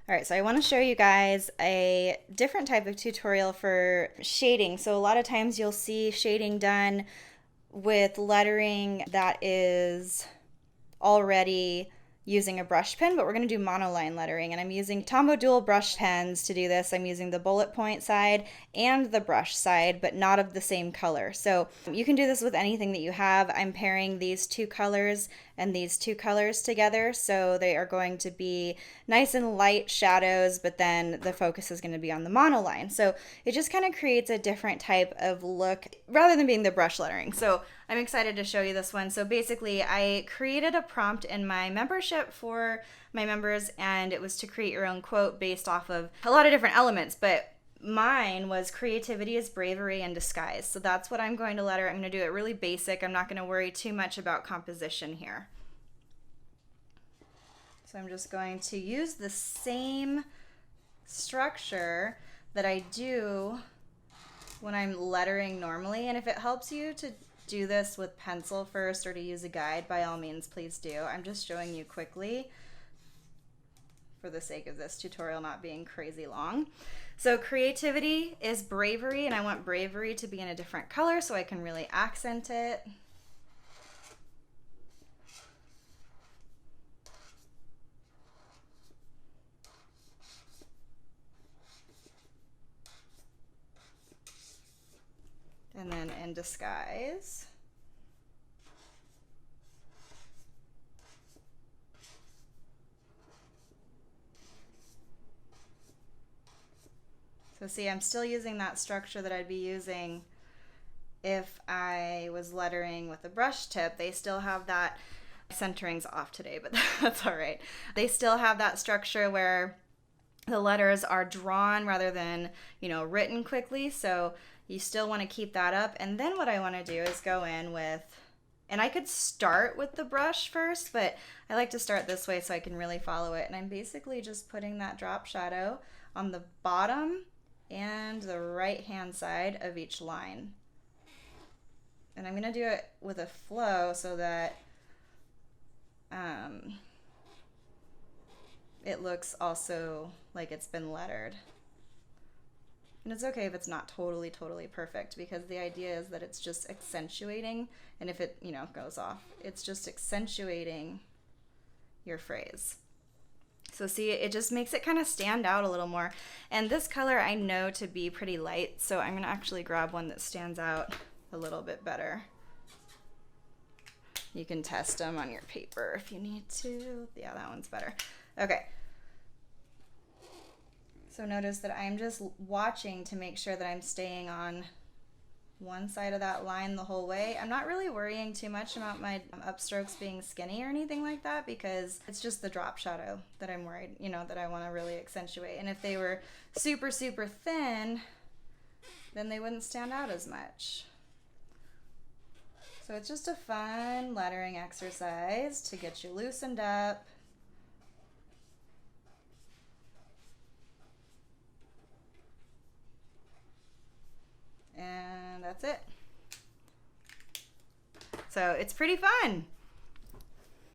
All right, so I want to show you guys a different type of tutorial for shading. So a lot of times you'll see shading done with lettering that is already using a brush pen, but we're going to do monoline lettering, and I'm using Tombow dual brush pens to do this. I'm using the bullet point side and the brush side, but not of the same color. So you can do this with anything that you have. I'm pairing these two colors and these two colors together, so they are going to be nice and light shadows, but then the focus is going to be on the monoline. So it just kind of creates a different type of look rather than being the brush lettering. So I'm excited to show you this one. So basically, I created a prompt in my membership for my members, and it was to create your own quote based off of a lot of different elements, but mine was creativity is bravery in disguise. So that's what I'm going to letter. I'm going to do it really basic. I'm not going to worry too much about composition here. So I'm just going to use the same structure that I do when I'm lettering normally. And if it helps you to do this with pencil first or to use a guide, by all means, please do. I'm just showing you quickly for the sake of this tutorial not being crazy long. So creativity is bravery, and I want bravery to be in a different color so I can really accent it. And then in disguise. So see, I'm still using that structure that I'd be using if I was lettering with a brush tip. They still have that, centering's off today, but that's all right. They still have that structure where the letters are drawn rather than, written quickly. So you still want to keep that up. And then what I want to do is go in with, and I could start with the brush first, but I like to start this way so I can really follow it. And I'm basically just putting that drop shadow on the bottom and the right hand side of each line. And I'm going to do it with a flow so that it looks also like it's been lettered. And it's okay if it's not totally perfect, because the idea is that it's just accentuating, and if it, goes off, it's just accentuating your phrase. So see, it just makes it kind of stand out a little more. And this color I know to be pretty light, so I'm gonna actually grab one that stands out a little bit better. You can test them on your paper if you need to. Yeah, that one's better. Okay. So notice that I'm just watching to make sure that I'm staying on one side of that line the whole way. I'm not really worrying too much about my upstrokes being skinny or anything like that, because it's just the drop shadow that I'm worried, that I want to really accentuate. And if they were super thin, then they wouldn't stand out as much. So it's just a fun lettering exercise to get you loosened up. And that's it. So it's pretty fun.